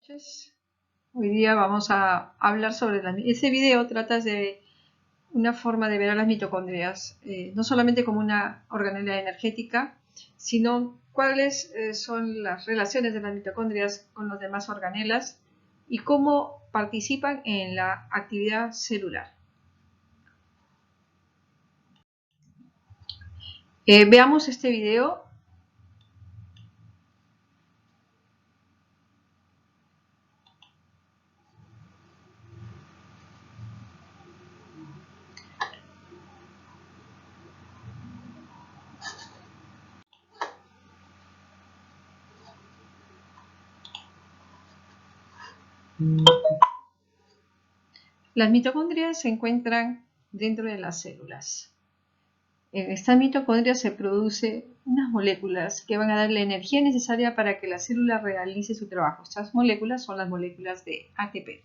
Noches. Hoy día vamos a hablar sobre ese video trata de una forma de ver a las mitocondrias, no solamente como una organela energética, sino cuáles son las relaciones de las mitocondrias con las demás organelas y cómo participan en la actividad celular. Veamos este video. Las mitocondrias se encuentran dentro de las células. En estas mitocondrias se producen unas moléculas que van a dar la energía necesaria para que la célula realice su trabajo. Estas moléculas son las moléculas de ATP.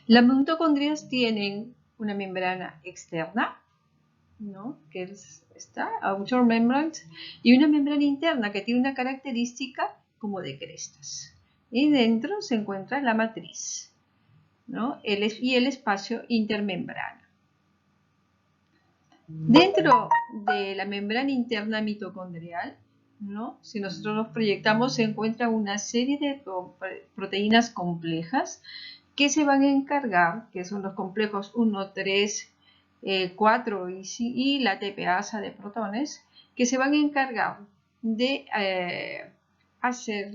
Las mitocondrias tienen una membrana externa, ¿no?, que es esta, outer membrane, y una membrana interna que tiene una característica como de crestas. Y dentro se encuentra la matriz, ¿no?, y el espacio intermembrana. Dentro de la membrana interna mitocondrial, ¿no?, si nosotros nos proyectamos, se encuentra una serie de proteínas complejas que se van a encargar, que son los complejos 1, 3, 4 y la TPasa de protones, que se van a encargar de hacer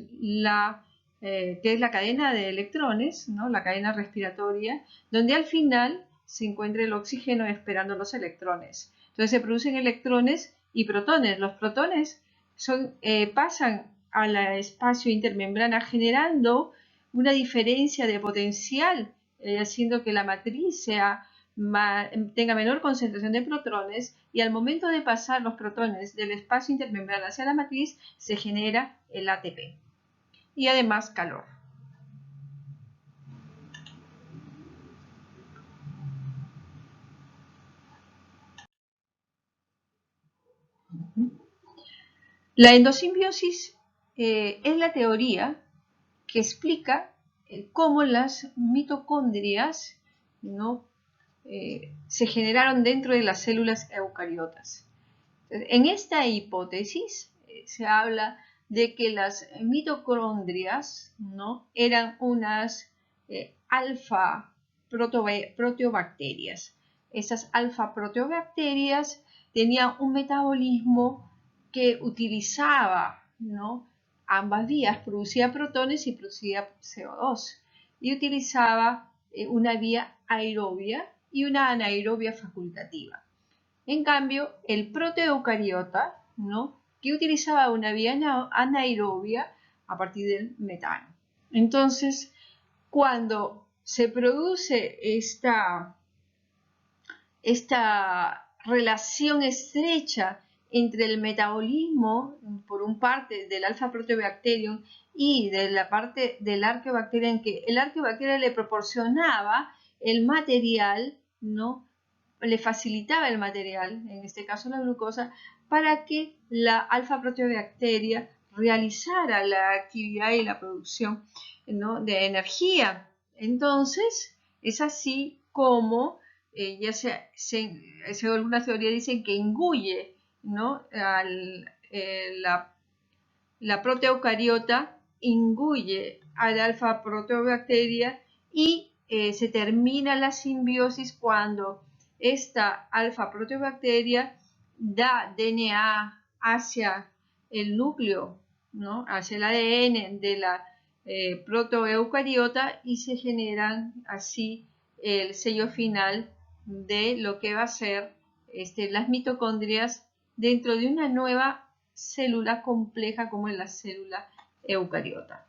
que es la cadena de electrones, ¿no?, la cadena respiratoria, donde al final se encuentra el oxígeno esperando los electrones. Entonces se producen electrones y protones. Los protones pasan al espacio intermembrana generando una diferencia de potencial, haciendo que la matriz tenga menor concentración de protones, y al momento de pasar los protones del espacio intermembrana hacia la matriz se genera el ATP y además calor. La endosimbiosis es la teoría que explica cómo las mitocondrias, ¿no?, se generaron dentro de las células eucariotas. En esta hipótesis se habla de que las mitocondrias, ¿no?, eran unas alfa proteobacterias. Esas alfa proteobacterias tenían un metabolismo que utilizaba, ¿no?, ambas vías, producía protones y producía CO2, y utilizaba una vía aerobia y una anaerobia facultativa. En cambio, el protoeucariota, ¿no?, que utilizaba una vía anaerobia a partir del metano. Entonces, cuando se produce esta relación estrecha entre el metabolismo, por un parte, del alfa proteobacterium y de la parte del arqueobacterium, en que el arqueobacterium le proporcionaba el material, ¿no?, le facilitaba el material, en este caso la glucosa, para que la alfa proteobacteria realizara la actividad y la producción, ¿no?, de energía. Entonces, es así como algunas teorías dicen que engulle, ¿no?, la proteocariota engulle a la alfa proteobacteria y se termina la simbiosis cuando esta alfa proteobacteria da DNA hacia el núcleo, ¿no?, hacia el ADN de la protoeucariota, y se generan así el sello final de lo que va a ser las mitocondrias dentro de una nueva célula compleja como es la célula eucariota.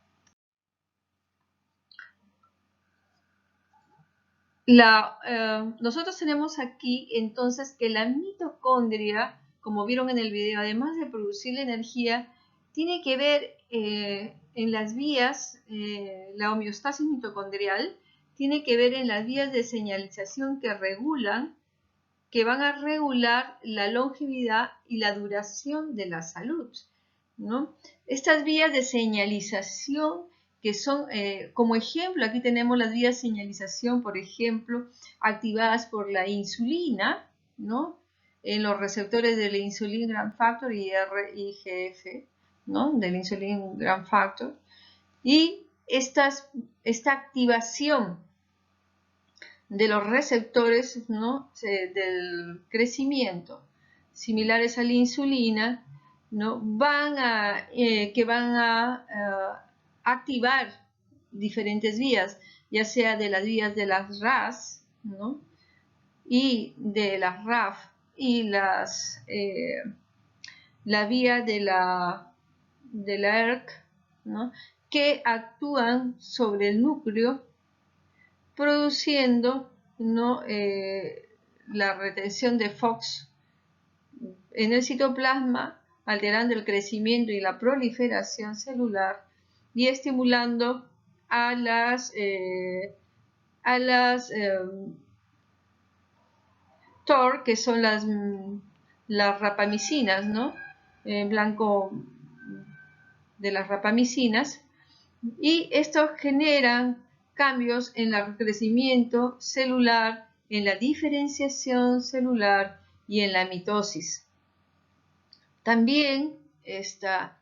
Nosotros tenemos aquí entonces que la mitocondria, como vieron en el video, además de producir la energía, tiene que ver en las vías, la homeostasis mitocondrial tiene que ver en las vías de señalización que van a regular la longevidad y la duración de la salud, ¿no? Estas vías de señalización que son, como ejemplo, aquí tenemos las vías de señalización, por ejemplo, activadas por la insulina, ¿no? En los receptores del insulin growth factor y RIGF, ¿no? Del insulin growth factor. Y esta activación de los receptores, ¿no? Del crecimiento similares a la insulina, ¿no? van a activar diferentes vías, ya sea de las vías de las RAS, ¿no? y de las RAF y la vía de la ERK, ¿no? que actúan sobre el núcleo produciendo, ¿no? La retención de FOX en el citoplasma, alterando el crecimiento y la proliferación celular y estimulando a las TOR, que son las rapamicinas, ¿no? En blanco de las rapamicinas, y estos generan cambios en el crecimiento celular, en la diferenciación celular y en la mitosis. También esta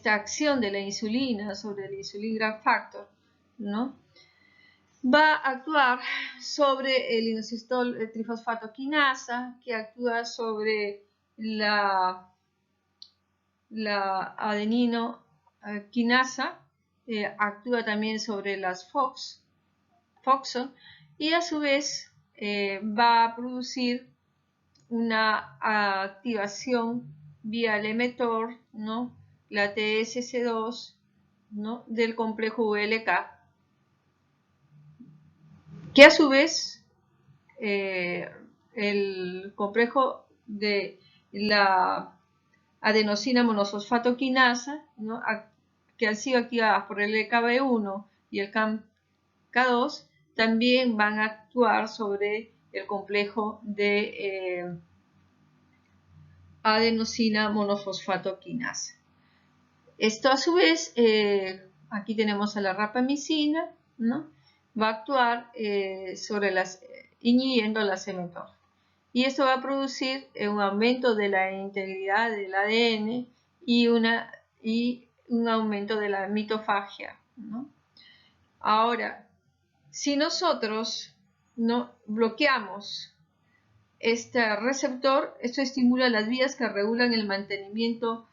acción de la insulina sobre el insulin growth factor, ¿no? va a actuar sobre el inositol trifosfato quinasa, que actúa sobre la adenino quinasa, actúa también sobre las FOXO, y a su vez va a producir una activación vía el mTOR, ¿no? la TSC2, ¿no? del complejo VLK, que a su vez el complejo de la adenosina monofosfato quinasa, ¿no? que han sido activadas por el KB1 y el CAMK2, también van a actuar sobre el complejo de adenosina monofosfato quinasa. Esto a su vez, aquí tenemos a la rapamicina, ¿no? va a actuar inhibiendo las mTOR. Y esto va a producir un aumento de la integridad del ADN y un aumento de la mitofagia, ¿no? Ahora, si nosotros no bloqueamos este receptor, esto estimula las vías que regulan el mantenimiento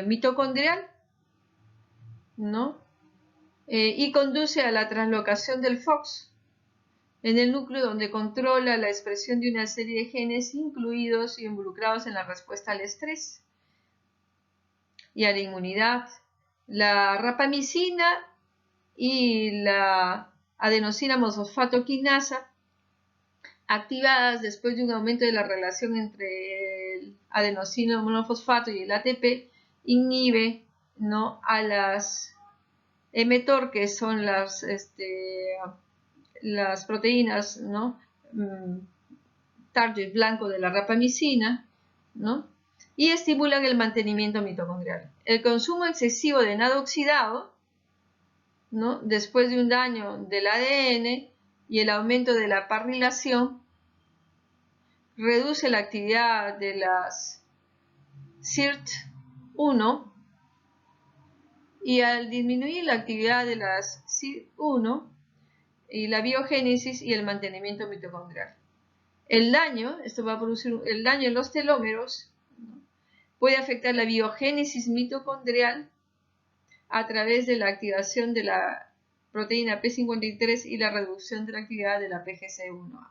mitocondrial, ¿no? Y conduce a la translocación del FOX en el núcleo, donde controla la expresión de una serie de genes incluidos y involucrados en la respuesta al estrés y a la inmunidad. La rapamicina y la adenosina monofosfato quinasa, activadas después de un aumento de la relación entre el adenosina monofosfato y el ATP, inhibe, ¿no? a las mTOR, que son las proteínas, ¿no? target blanco de la rapamicina, ¿no? y estimulan el mantenimiento mitocondrial. El consumo excesivo de nado oxidado, ¿no? después de un daño del ADN y el aumento de la parrilación, reduce la actividad de las SIRT1, y al disminuir la actividad de las SIRT1 y la biogénesis y el mantenimiento mitocondrial. Esto va a producir el daño en los telómeros, ¿no? puede afectar la biogénesis mitocondrial a través de la activación de la proteína P53 y la reducción de la actividad de la PGC1A.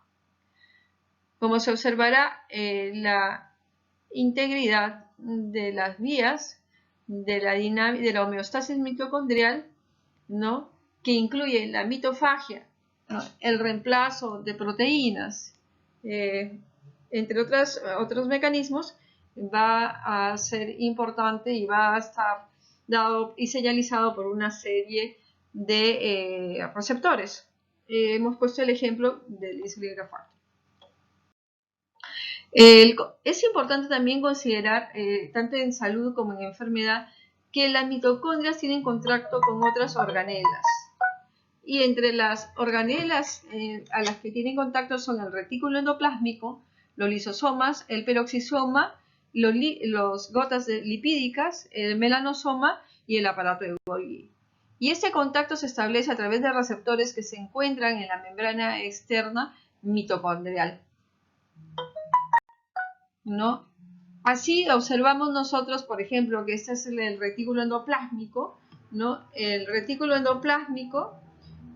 Como se observará, la integridad de las vías de la homeostasis mitocondrial, ¿no? que incluye la mitofagia, ¿no? el reemplazo de proteínas, entre otros mecanismos, va a ser importante y va a estar dado y señalizado por una serie de receptores. Hemos puesto el ejemplo del insulin growth factor. Es importante también considerar, tanto en salud como en enfermedad, que las mitocondrias tienen contacto con otras organelas. Y entre las organelas a las que tienen contacto son el retículo endoplásmico, los lisosomas, el peroxisoma, los gotas lipídicas, el melanosoma y el aparato de Golgi. Y este contacto se establece a través de receptores que se encuentran en la membrana externa mitocondrial, ¿no? Así observamos nosotros, por ejemplo, que este es el retículo endoplásmico, ¿no? El retículo endoplásmico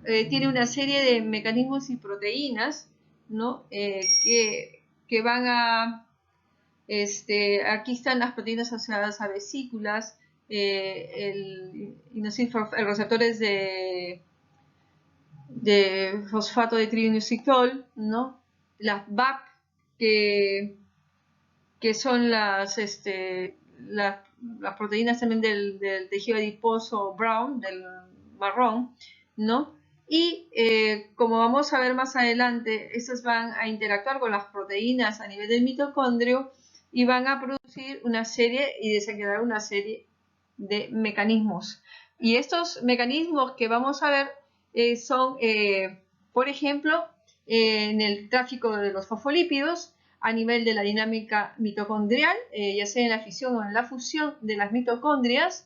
tiene una serie de mecanismos y proteínas, ¿no? Que van a... aquí están las proteínas asociadas a vesículas, los receptores de fosfato de triinositol, ¿no? Las BAP, que son las proteínas también del tejido adiposo brown, del marrón, ¿no? Y como vamos a ver más adelante, estas van a interactuar con las proteínas a nivel del mitocondrio y van a producir una serie y desencadenar una serie de mecanismos. Y estos mecanismos que vamos a ver son, por ejemplo, en el tráfico de los fosfolípidos, a nivel de la dinámica mitocondrial, ya sea en la fisión o en la fusión de las mitocondrias,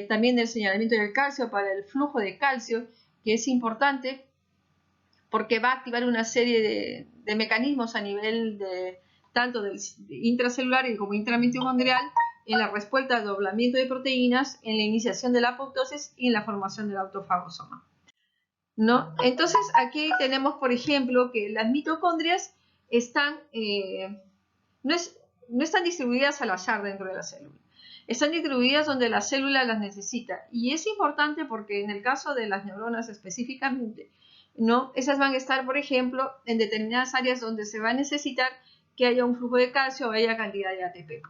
también del señalamiento del calcio para el flujo de calcio, que es importante porque va a activar una serie de mecanismos a nivel tanto del intracelular como intramitocondrial en la respuesta al doblamiento de proteínas, en la iniciación de la apoptosis y en la formación del autofagosoma, ¿no? Entonces aquí tenemos, por ejemplo, que las mitocondrias no están distribuidas al azar dentro de la célula. Están distribuidas donde la célula las necesita. Y es importante porque en el caso de las neuronas específicamente, ¿no? Esas van a estar, por ejemplo, en determinadas áreas donde se va a necesitar que haya un flujo de calcio o haya cantidad de ATP.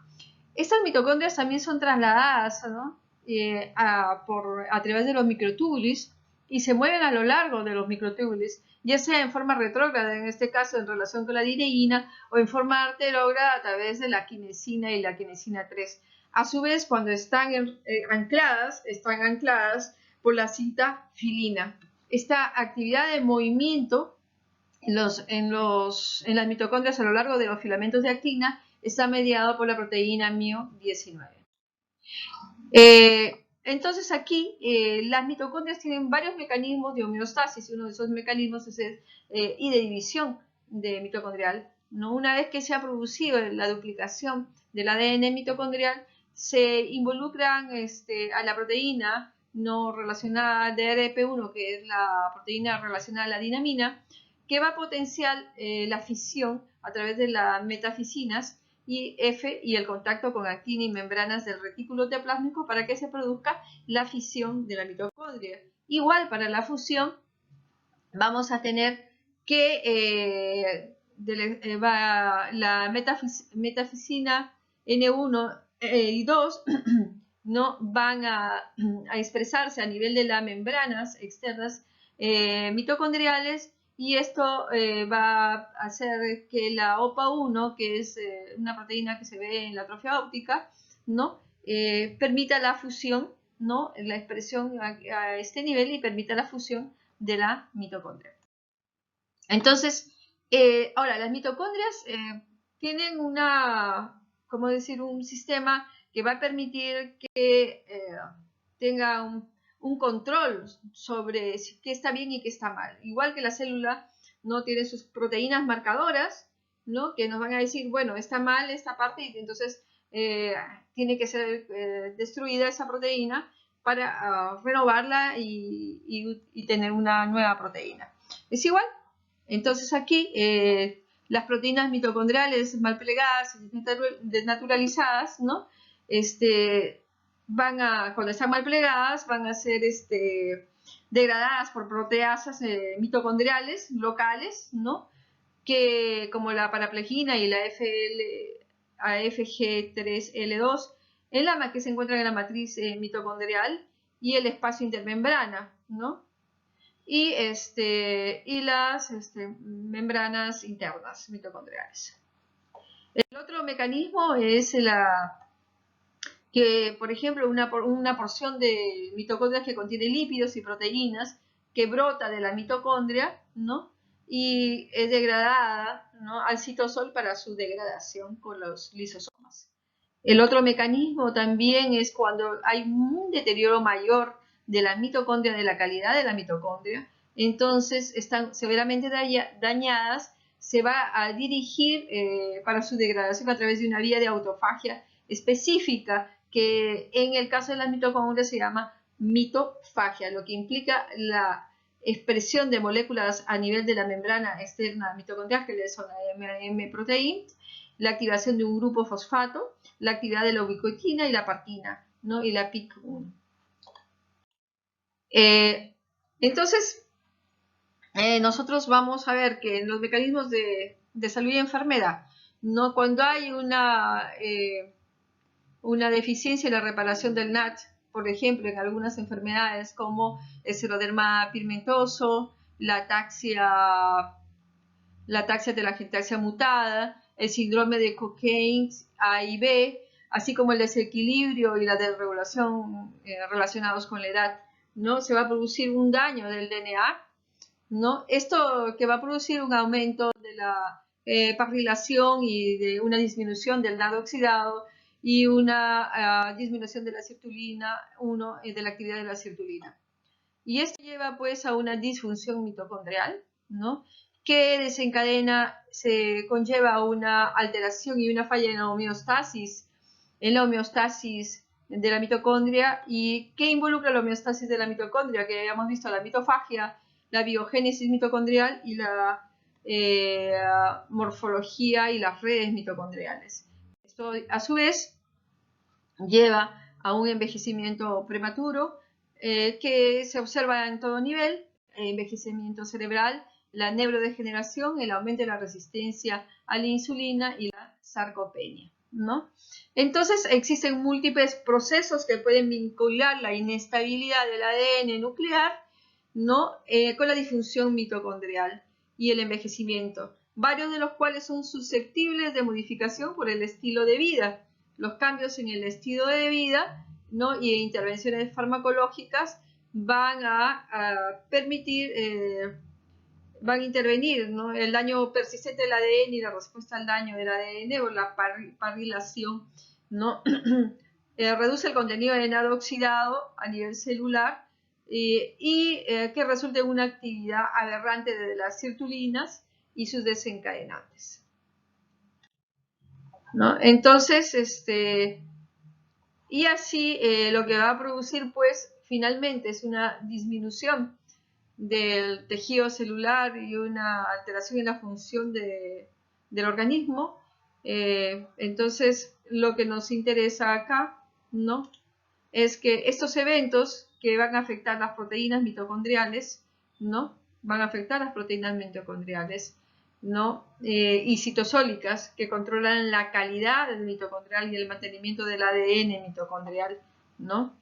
Estas mitocondrias también son trasladadas, ¿no? a través de los microtúbulos y se mueven a lo largo de los microtúbulos, ya sea en forma retrógrada, en este caso en relación con la direína, o en forma arterógrada a través de la quinesina y la quinesina 3. A su vez, cuando están ancladas por la cinta filina. Esta actividad de movimiento en las mitocondrias a lo largo de los filamentos de actina está mediado por la proteína MIO19. Entonces aquí las mitocondrias tienen varios mecanismos de homeostasis. Uno de esos mecanismos es y de división de mitocondrial, ¿no? Una vez que se ha producido la duplicación del ADN mitocondrial, se involucran a la proteína no relacionada de DRP1, que es la proteína relacionada a la dinamina, que va a potenciar la fisión a través de las metafisinas y F y el contacto con actina y membranas del retículo endoplásmico para que se produzca la fisión de la mitocondria. Igual para la fusión vamos a tener que la metafisina N1 y 2 no van a expresarse a nivel de las membranas externas mitocondriales, y esto va a hacer que la OPA1, que es una proteína que se ve en la atrofia óptica, ¿no? Permita la fusión, ¿no? La expresión a este nivel y permita la fusión de la mitocondria. Entonces, ahora las mitocondrias tienen un sistema que va a permitir que tenga un control sobre qué está bien y qué está mal. Igual que la célula no tiene sus proteínas marcadoras, ¿no? Que nos van a decir, bueno, está mal esta parte y entonces tiene que ser destruida esa proteína para renovarla y tener una nueva proteína. Es igual. Entonces aquí las proteínas mitocondriales mal plegadas y desnaturalizadas, ¿no? Cuando están mal plegadas, van a ser degradadas por proteasas mitocondriales locales, ¿no? Que como la paraplegina y la AFG3L2, que se encuentran en la matriz mitocondrial y el espacio intermembrana, ¿no? Y las membranas internas mitocondriales. El otro mecanismo es que, por ejemplo, una porción de mitocondrias que contiene lípidos y proteínas que brota de la mitocondria, ¿no? Y es degradada, ¿no?, al citosol para su degradación con los lisosomas. El otro mecanismo también es cuando hay un deterioro mayor de la mitocondria, de la calidad de la mitocondria, entonces están severamente dañadas, se va a dirigir para su degradación a través de una vía de autofagia específica que en el caso de las mitocondrias se llama mitofagia, lo que implica la expresión de moléculas a nivel de la membrana externa mitocondrial, que son la M-proteínas, la activación de un grupo fosfato, la actividad de la ubiquitina y la partina, ¿no?, y la PIC1. Entonces, nosotros vamos a ver que en los mecanismos de salud y enfermedad, ¿no?, cuando hay una deficiencia en la reparación del NAT, por ejemplo, en algunas enfermedades como el xeroderma pigmentoso, la ataxia telangiectasia mutada, el síndrome de Cockayne A y B, así como el desequilibrio y la desregulación relacionados con la edad, ¿no? Se va a producir un daño del DNA, ¿no? Esto que va a producir un aumento de la parrilación y de una disminución del NAD oxidado y una disminución de la sirtuina 1, de la actividad de la sirtuina. Y esto lleva pues a una disfunción mitocondrial, ¿no?, que conlleva una alteración y una falla en la homeostasis de la mitocondria. ¿Y qué involucra la homeostasis de la mitocondria? Que habíamos visto la mitofagia, la biogénesis mitocondrial y la morfología y las redes mitocondriales. Esto a su vez lleva a un envejecimiento prematuro que se observa en todo nivel: envejecimiento cerebral, la neurodegeneración, el aumento de la resistencia a la insulina y la sarcopenia, ¿no? Entonces existen múltiples procesos que pueden vincular la inestabilidad del ADN nuclear, ¿no?, con la disfunción mitocondrial y el envejecimiento, varios de los cuales son susceptibles de modificación por el estilo de vida. Los cambios en el estilo de vida, ¿no?, y intervenciones farmacológicas van a permitir, van a intervenir, ¿no?, el daño persistente del ADN y la respuesta al daño del ADN o la parrilación, ¿no? Reduce el contenido de NAD oxidado a nivel celular y que resulte en una actividad aberrante de las sirtulinas y sus desencadenantes, ¿no? Entonces, y así lo que va a producir pues finalmente es una disminución del tejido celular y una alteración en la función del organismo. Entonces lo que nos interesa acá, ¿no?, es que estos eventos que van a afectar las proteínas mitocondriales, ¿no?, van a afectar las proteínas mitocondriales, ¿no?, y citosólicas, que controlan la calidad del mitocondrial y el mantenimiento del ADN mitocondrial, ¿no?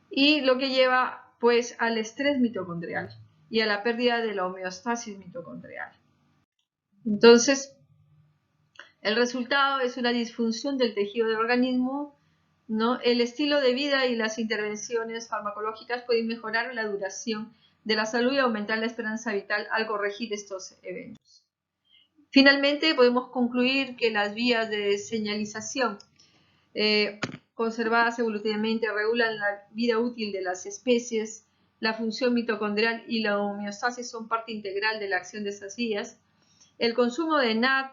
Y lo que lleva pues al estrés mitocondrial y a la pérdida de la homeostasis mitocondrial. Entonces, el resultado es una disfunción del tejido del organismo, ¿no? El estilo de vida y las intervenciones farmacológicas pueden mejorar la duración de la salud y aumentar la esperanza vital al corregir estos eventos. Finalmente, podemos concluir que las vías de señalización conservadas evolutivamente regulan la vida útil de las especies. La función mitocondrial y la homeostasis son parte integral de la acción de esas vías. El consumo de NAD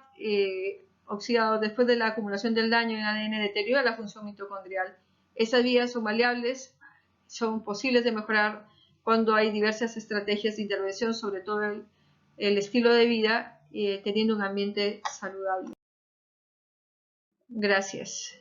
oxidado después de la acumulación del daño en ADN deteriora la función mitocondrial. Esas vías son maleables, son posibles de mejorar cuando hay diversas estrategias de intervención, sobre todo el estilo de vida, teniendo un ambiente saludable. Gracias.